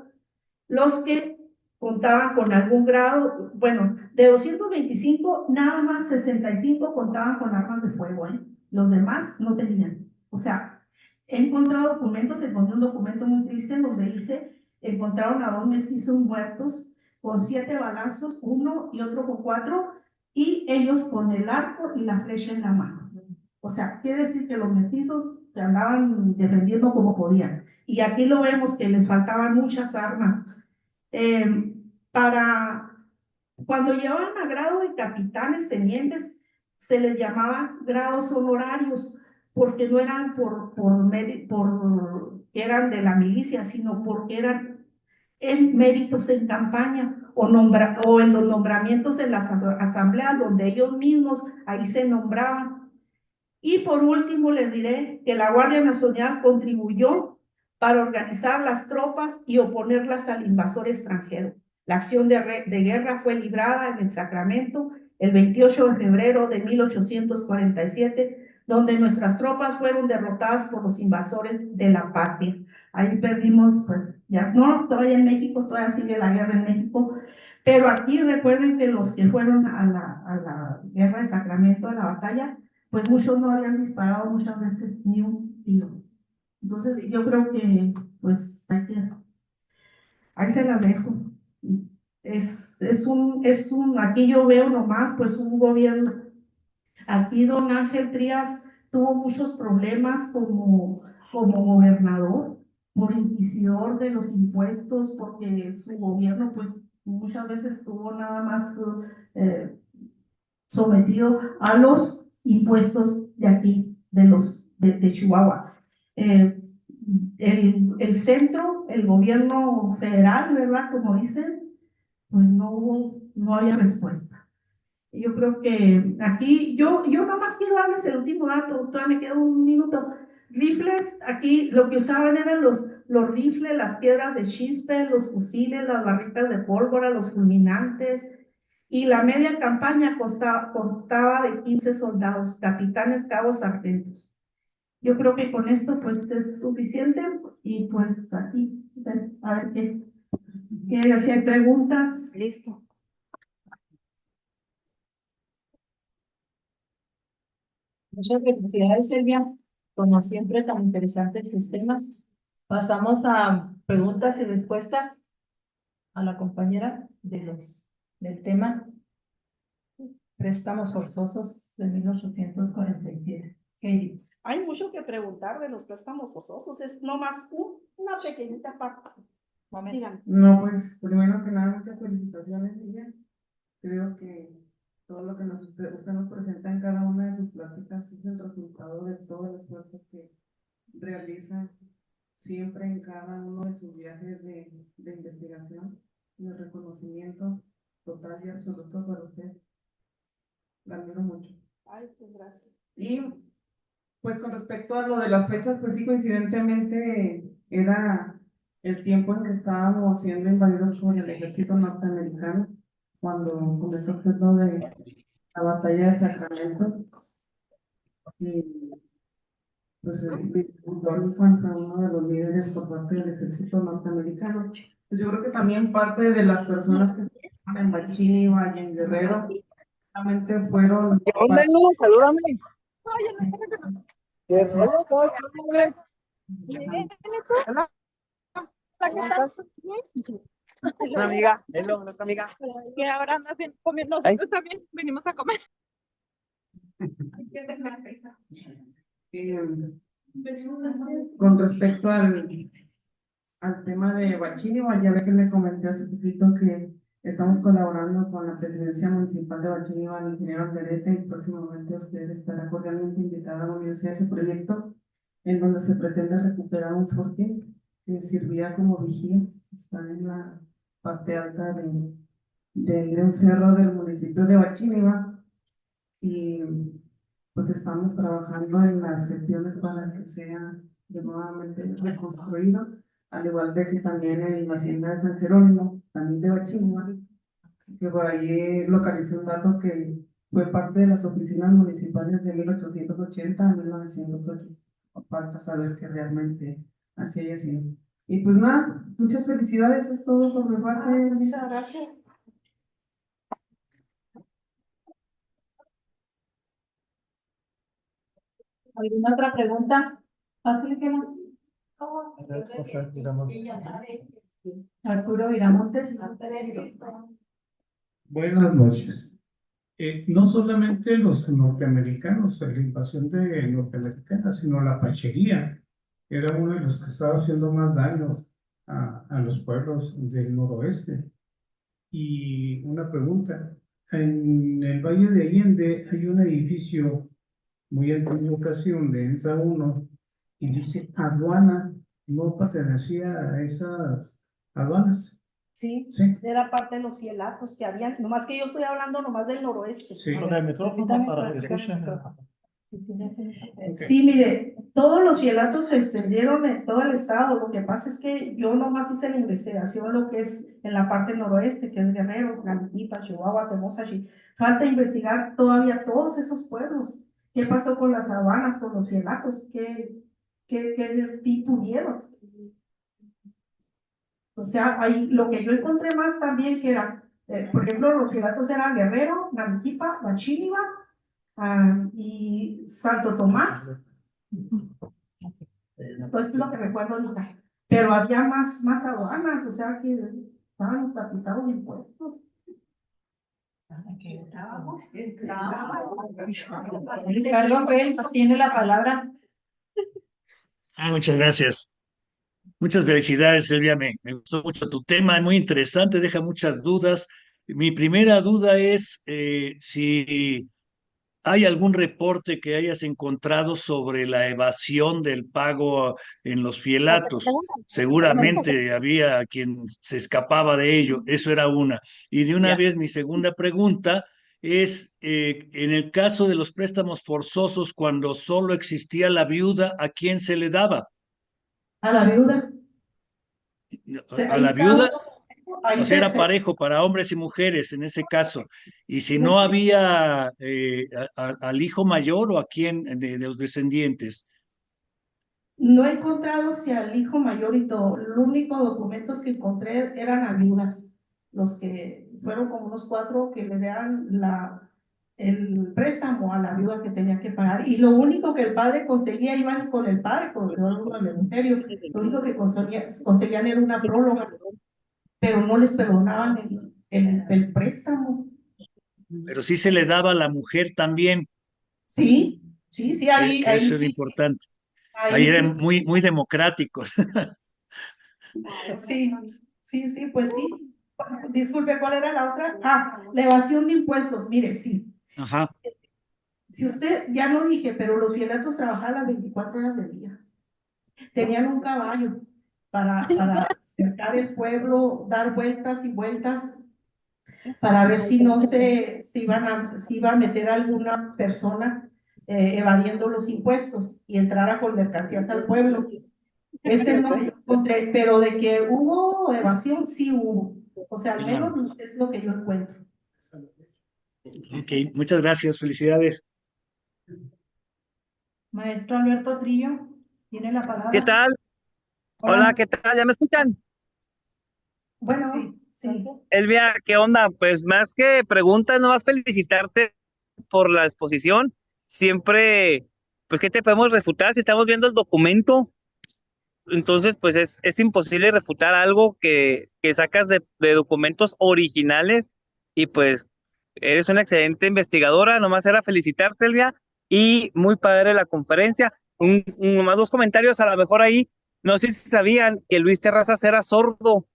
los que contaban con algún grado, bueno, de 225, nada más 65 contaban con armas de fuego, ¿eh? Los demás no tenían. O sea, he encontrado documentos, encontré un documento muy triste donde dice, encontraron a 2 mestizos muertos con 7 balazos, uno y otro con 4, y ellos con el arco y la flecha en la mano. O sea, quiere decir que los mestizos se andaban defendiendo como podían. Y aquí lo vemos que les faltaban muchas armas. Para cuando llevaban a grado de capitanes, tenientes, se les llamaba grados honorarios, porque no eran por que eran de la milicia, sino porque eran en méritos en campaña o en los nombramientos en las asambleas donde ellos mismos ahí se nombraban. Y por último les diré que la Guardia Nacional contribuyó para organizar las tropas y oponerlas al invasor extranjero. La acción de guerra fue librada en el Sacramento el 28 de febrero de 1847, donde nuestras tropas fueron derrotadas por los invasores de la patria. Ahí perdimos, pues, ya no, todavía en México, todavía sigue la guerra en México, pero aquí recuerden que los que fueron a la guerra de Sacramento, a la batalla, pues muchos no habían disparado muchas veces ni un tiro. Entonces yo creo que, pues, ahí se las dejo. Aquí yo veo nomás, pues, un gobierno. Aquí don Ángel Trías tuvo muchos problemas como gobernador, por inquisidor de los impuestos, porque su gobierno, pues, muchas veces estuvo nada más sometido a los impuestos de aquí, de Chihuahua. El centro, el gobierno federal, ¿verdad? Como dicen, pues no había respuesta. Yo creo que aquí, yo nomás quiero darles el último dato, todavía me queda un minuto. Rifles, aquí lo que usaban eran los rifles, las piedras de chispe, los fusiles, las barritas de pólvora, los fulminantes, y la media campaña constaba de 15 soldados, capitanes, cabos, sargentos. Yo creo que con esto pues es suficiente, y pues aquí, a ver si hay preguntas. Listo. Muchas felicidades, Silvia. Como siempre, tan interesantes tus temas. Pasamos a preguntas y respuestas a la compañera del tema préstamos forzosos de 1847. Katie. Hay mucho que preguntar de los préstamos forzosos, es nomás una pequeñita parte. Díganme. No, pues primero que nada, muchas felicitaciones, Lidia. Creo que todo lo que usted nos presenta en cada una de sus pláticas es el resultado de todo el esfuerzo que realiza siempre en cada uno de sus viajes de investigación y de reconocimiento total y absoluto para usted. La admiro mucho. Ay, pues gracias. Y pues con respecto a lo de las fechas, pues sí, coincidentemente era el tiempo en que estábamos siendo invadidos por el ejército norteamericano, cuando comenzó usted lo de la batalla de Sacramento. Y pues en cuanto a uno de los líderes por parte del ejército norteamericano. Pues yo creo que también parte de las personas que estaban en Bachíniva y en Guerrero realmente fueron. Salúdame. Una amiga, nuestra amiga. Que ahora andas comiendo, nosotros también venimos a comer. Con respecto al tema de Bachíniva, ya ve que les comenté hace poquito que estamos colaborando con la presidencia municipal de Bachíniva, el ingeniero Alderete, y próximamente usted estará cordialmente invitada a unirse a ese proyecto, en donde se pretende recuperar un fortín que servía como vigía. Está en la parte alta de un cerro del municipio de Bachíniva, y pues estamos trabajando en las gestiones para que sea nuevamente reconstruido, al igual de que también en la hacienda de San Jerónimo, también de Bachíniva, que por ahí localicé un dato que fue parte de las oficinas municipales de 1880 a 1908. Falta saber que realmente así haya sido. Y pues nada, muchas felicidades, es todo por mi parte. Muchas gracias. ¿Alguna otra pregunta? Fácil que no. Arturo Viramontes. Buenas noches. No solamente los norteamericanos, la invasión de norteamericanas, sino la pachería, era uno de los que estaba haciendo más daño a los pueblos del noroeste. Y una pregunta, en el Valle de Allende hay un edificio muy antiguo casi donde entra uno y dice aduana, no pertenecía a esas aduanas. Sí, Sí. era parte de los fielatos que habían, nomás que yo estoy hablando nomás del noroeste. Sí. Con el micrófono Permítame, para que permítame. escuchen. Sí, mire, todos los fielatos se extendieron en todo el estado. Lo que pasa es que yo nomás hice la investigación, lo que es en la parte noroeste, que es Guerrero, Naliquipa, Chihuahua, Temosachi. Falta investigar todavía todos esos pueblos. ¿Qué pasó con las sabanas, con los fielatos? ¿Qué tuvieron? O sea, ahí lo que yo encontré más también que era, por ejemplo, los fielatos eran Guerrero, Naliquipa, Bachíniva, y Santo Tomás. Pues es lo que recuerdo ahorita. Pero había más aduanas, o sea que estaban los tapizados de impuestos. Ricardo Pérez tiene la palabra. Muchas gracias. Muchas felicidades, Silvia. Me gustó mucho tu tema, es muy interesante, deja muchas dudas. Mi primera duda es si hay algún reporte que hayas encontrado sobre la evasión del pago en los fielatos. Seguramente había quien se escapaba de ello, eso era una. Y de una vez mi segunda pregunta es, en el caso de los préstamos forzosos, cuando solo existía la viuda, ¿a quién se le daba? A la viuda. ¿A Ahí la está viuda? ahí O sea, era parejo para hombres y mujeres en ese caso. Y si no había al hijo mayor o a quién de los descendientes. No he encontrado si al hijo mayor y todo. Los únicos documentos que encontré eran a viudas, los que fueron como unos 4 que le dan el préstamo a la viuda que tenía que pagar. Y lo único que el padre conseguía, iban con el padre, con el órgano del ministerio, lo único que conseguían era una próloga, pero no les perdonaban el préstamo. Pero sí se le daba a la mujer también. Sí, ahí Eso es sí. importante. Ahí Ahí eran sí. muy democráticos. Sí, pues sí. Disculpe, ¿cuál era la otra? La evasión de impuestos. Mire, sí. Ajá. Si usted, ya no dije, pero los fielatos trabajaban las 24 horas del día. Tenían un caballo para cercar el pueblo, dar vueltas y vueltas para ver si no si iba a meter a alguna persona evadiendo los impuestos y entrara con mercancías al pueblo. Ese es lo que yo encontré, pero de que hubo evasión, sí hubo. O sea, al menos es lo que yo encuentro. Ok, muchas gracias, felicidades. Maestro Alberto Trillo, tiene la palabra. ¿Qué tal? Hola, ¿qué tal? ¿Ya me escuchan? Bueno, sí. Elvia, ¿qué onda? Pues más que preguntas, nomás felicitarte por la exposición. Siempre, pues, ¿qué te podemos refutar si estamos viendo el documento? Entonces, pues es imposible refutar algo que sacas de documentos originales y pues eres una excelente investigadora. Nomás era felicitarte, Elvia, y muy padre la conferencia. Más 2 comentarios, a lo mejor ahí, no sé si sabían que Luis Terrazas era sordo.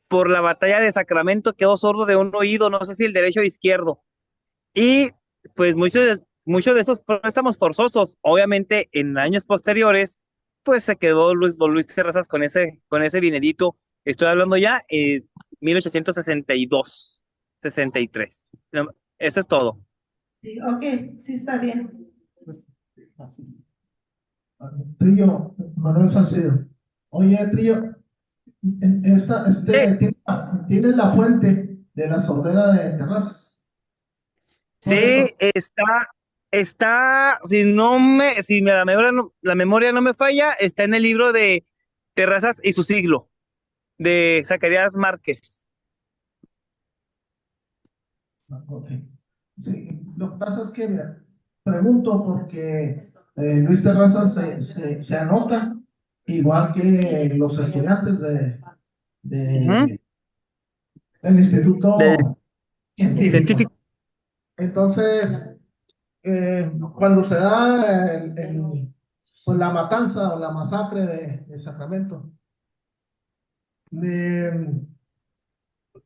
Por la batalla de Sacramento quedó sordo de un oído, no sé si el derecho o izquierdo. Y pues muchos de esos préstamos forzosos, obviamente en años posteriores, pues se quedó don Luis Terrazas con ese dinerito. Estoy hablando ya en 1862, 63. Eso es todo. Sí, ok, sí está bien. Trillo, Manuel Salcedo. Oye, Trillo, ¿tienes la fuente de la sordera de Terrazas? Sí, está, si la memoria no me falla, está en el libro de Terrazas y su siglo, de Zacarías Márquez. Ok. Sí, lo que pasa es que, mira, pregunto porque Luis Terrazas se anota igual que los estudiantes Ujú. del De Instituto Científico. científico. Entonces, cuando se da pues la matanza o la masacre de Sacramento,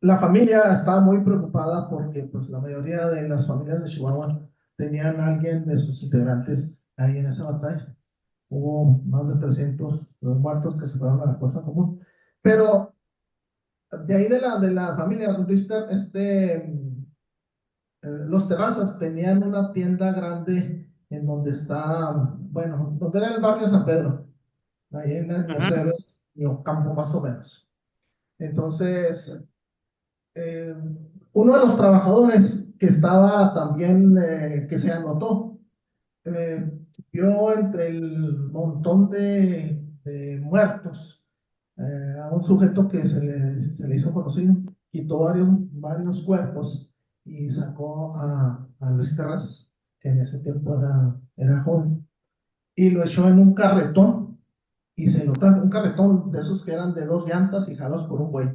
la familia estaba muy preocupada porque pues, la mayoría de las familias de Chihuahua tenían a alguien de sus integrantes ahí en esa batalla. Hubo más de 300 muertos que se fueron a la fuerza común. Pero de ahí de la familia Lister, los Terrazas tenían una tienda grande en donde está, bueno, donde era el barrio San Pedro, ahí en las Ujú. Héroes y Ocampo más o menos. Entonces, uno de los trabajadores que estaba también, que se anotó, eh, vio entre el montón de muertos a un sujeto que se le hizo conocido, quitó varios cuerpos y sacó a Luis Terrazas, que en ese tiempo era joven, y lo echó en un carretón y se lo trajo, un carretón de esos que eran de 2 llantas y jalados por un buey.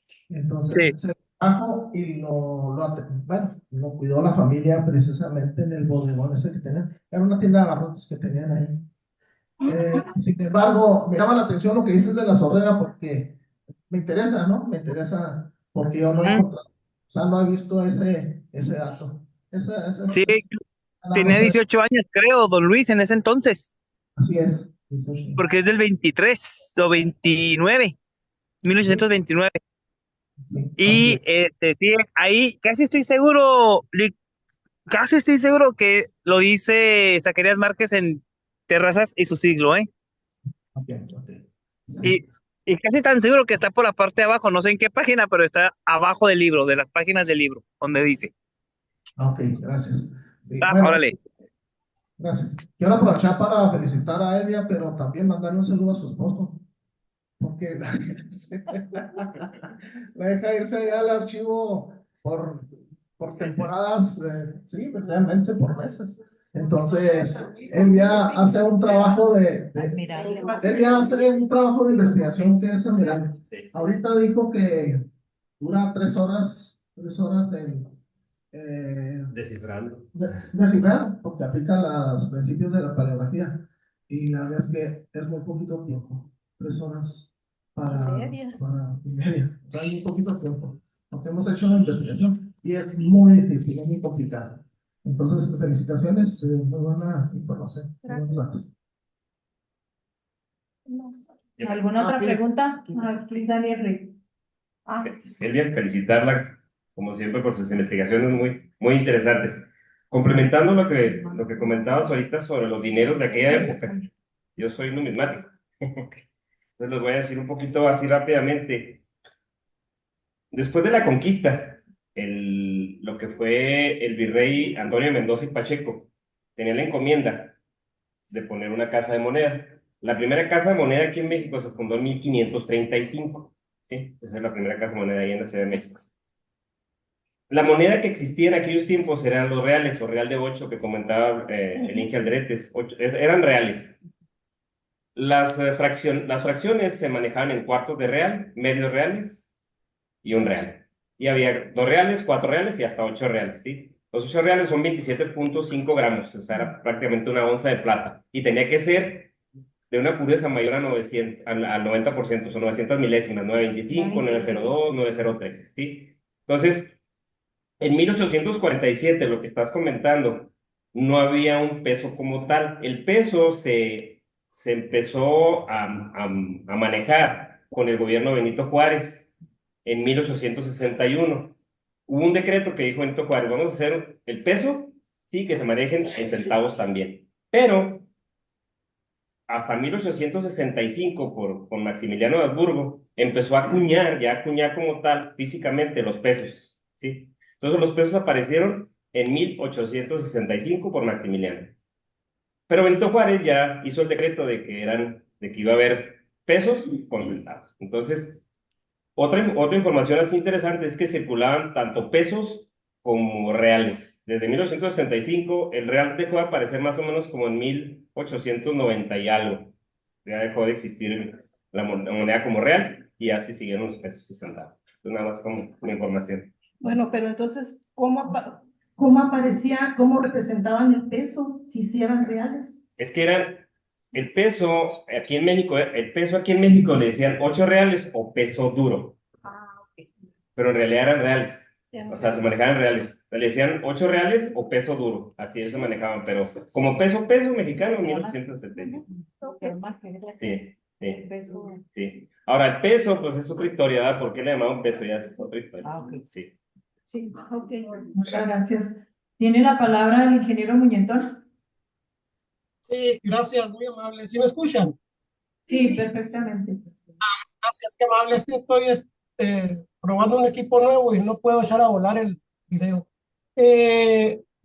Sí. Entonces se trajo y bueno, lo cuidó la familia precisamente en el bodegón ese que tenían. Era una tienda de abarrotes que tenían ahí. Sin embargo, me llama la atención lo que dices de la sordera porque me interesa, ¿no? Me interesa porque yo no he Ujú. encontrado, o sea, no he visto ese dato. Sí, Nada tenía más 18 años, creo, don Luis, en ese entonces, así es. porque es del 23 o 29, Sí, 1829. sí, así Y es. sí, ahí casi estoy seguro que lo dice Zacarías Márquez en Terrazas y su siglo, ¿eh? Ok, ok. Sí. Y, y casi tan seguro que está por la parte de abajo, no sé en qué página, pero está abajo del libro, de las páginas del libro, donde dice. Ok, gracias. Sí, Ah, bueno, órale. gracias. Quiero aprovechar para felicitar a Elia, pero también mandarle un saludo a su esposo, porque la deja irse allá al archivo por temporadas, sí, realmente por meses. Entonces, él ya hace un trabajo él ya hace un trabajo de investigación que es admirable. Ahorita dijo que dura 3 horas descifrar, porque aplica los principios de la paleografía. Y la verdad es que es muy poquito tiempo, 3 horas y media. O sea, es muy poquito tiempo, porque hemos hecho una investigación y es muy difícil, es muy complicado. Entonces, felicitaciones, muy buena información, muy buenos datos. ¿Alguna otra pregunta? Aquí Daniel Rey. Silvia, felicitarla, como siempre, por sus investigaciones muy, muy interesantes. Complementando lo que comentabas ahorita sobre los dineros de aquella época, yo soy numismático. Entonces les voy a decir un poquito así rápidamente. Después de la conquista, lo que fue el virrey Antonio Mendoza y Pacheco tenía la encomienda de poner una casa de moneda. La primera casa de moneda aquí en México se fundó en 1535, ¿sí? Esa es la primera casa de moneda ahí en la Ciudad de México. La moneda que existía en aquellos tiempos eran los reales o real de 8 que comentaba el Inge Aldretes, eran reales. Las fracciones se manejaban en cuartos de real, medios reales y un real. Y había 2 reales, 4 reales y hasta 8 reales, ¿sí? Los 8 reales son 27.5 gramos, o sea, era prácticamente una onza de plata. Y tenía que ser de una pureza mayor a 900, al 90%, son 900 milésimas, 925, 902, 903, ¿sí? Entonces, en 1847, lo que estás comentando, no había un peso como tal. El peso se empezó a manejar con el gobierno de Benito Juárez en 1861. Hubo un decreto que dijo Benito Juárez, vamos a hacer el peso, sí, que se manejen en centavos también. Pero hasta 1865, con Maximiliano de Habsburgo, empezó a acuñar como tal, físicamente, los pesos, ¿sí? Entonces los pesos aparecieron en 1865 por Maximiliano. Pero Benito Juárez ya hizo el decreto de que iba a haber pesos con centavos. Entonces, otra información así interesante es que circulaban tanto pesos como reales. Desde 1865 el real dejó de aparecer más o menos como en 1890 y algo. Ya dejó de existir la moneda como real y así siguieron los pesos y centavos. Entonces, nada más como una información. Bueno, pero entonces, ¿cómo aparecía, cómo representaban el peso, si eran reales? Es que eran el peso aquí en México, le decían 8 reales o peso duro. Pero en realidad eran reales. O sea, se manejaban reales. Le decían 8 reales o peso duro. Así se manejaban, pero como peso mexicano, 1970. Sí, sí, sí. Ahora, el peso, pues es otra historia, ¿verdad? ¿Por qué le llamaban peso? Ya es otra historia. Sí. Sí, ok. Muchas gracias. Tiene la palabra el ingeniero Muñetón. Sí, gracias, muy amable. ¿Sí me escuchan? Sí, perfectamente. Gracias, qué amable. Es que estoy probando un equipo nuevo y no puedo echar a volar el video.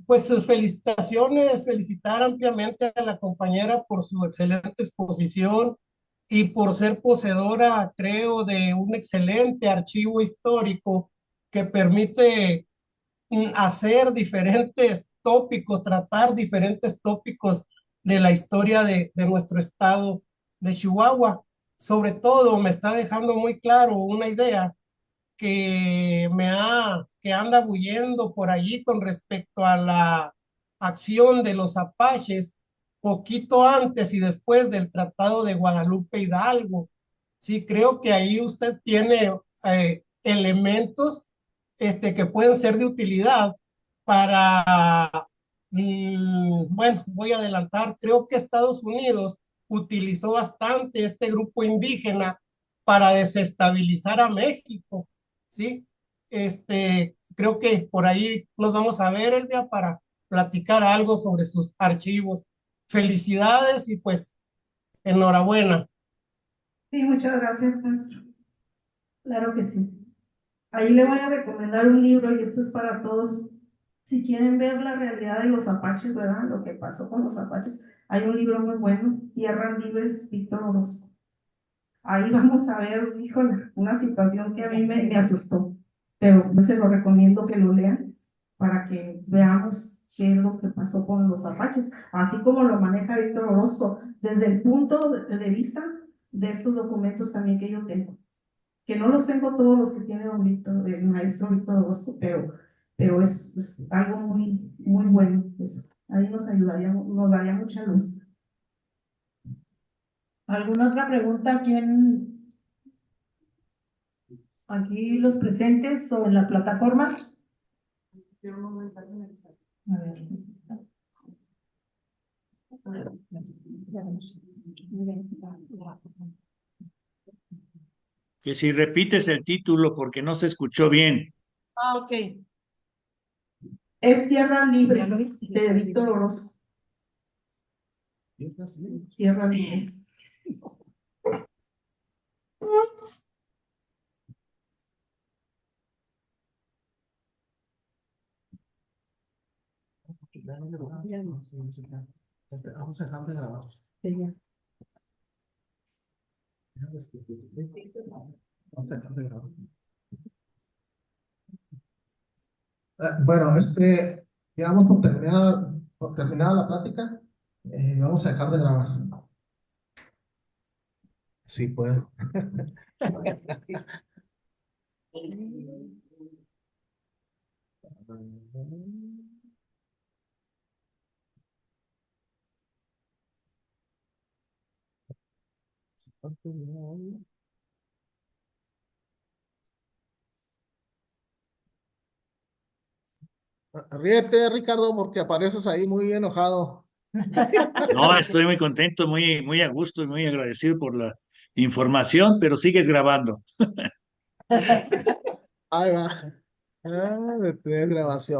Pues felicitaciones, felicitar ampliamente a la compañera por su excelente exposición y por ser poseedora, creo, de un excelente archivo histórico que permite hacer diferentes tópicos, tratar diferentes tópicos de la historia de nuestro estado de Chihuahua. Sobre todo me está dejando muy claro una idea que anda bulliendo por allí con respecto a la acción de los apaches poquito antes y después del Tratado de Guadalupe Hidalgo. Sí, creo que ahí usted tiene elementos que pueden ser de utilidad para, bueno, voy a adelantar, creo que Estados Unidos utilizó bastante este grupo indígena para desestabilizar a México, ¿sí? Creo que por ahí nos vamos a ver, Elvia, para platicar algo sobre sus archivos. Felicidades y pues enhorabuena. Sí, muchas gracias, maestro. Claro que sí. Ahí le voy a recomendar un libro y esto es para todos. Si quieren ver la realidad de los apaches, ¿verdad? Lo que pasó con los apaches, hay un libro muy bueno, Tierras Libres, Víctor Orozco. Ahí vamos a ver, híjole, una situación que a mí me asustó, pero yo se lo recomiendo que lo lean para que veamos qué es lo que pasó con los apaches, así como lo maneja Víctor Orozco, desde el punto de vista de estos documentos también que yo tengo, que no los tengo todos los que tiene don Víctor, el maestro Víctor Orozco, pero es algo muy, muy bueno eso. Ahí nos ayudaría, nos daría mucha luz. ¿Alguna otra pregunta? Aquí los presentes o en la plataforma? A ver. Que si repites el título porque no se escuchó bien. Ok. Es Tierras Libres de Víctor Orozco. Tierras Libres. Vamos a dejar de grabar. Vamos a dejar de grabar. Bueno, ya vamos por terminada la plática. Vamos a dejar de grabar. Sí, puedo. Ríete, Ricardo, porque apareces ahí muy enojado. No, estoy muy contento, muy a gusto y muy agradecido por la información, pero sigues grabando. Ahí va. Detener grabación.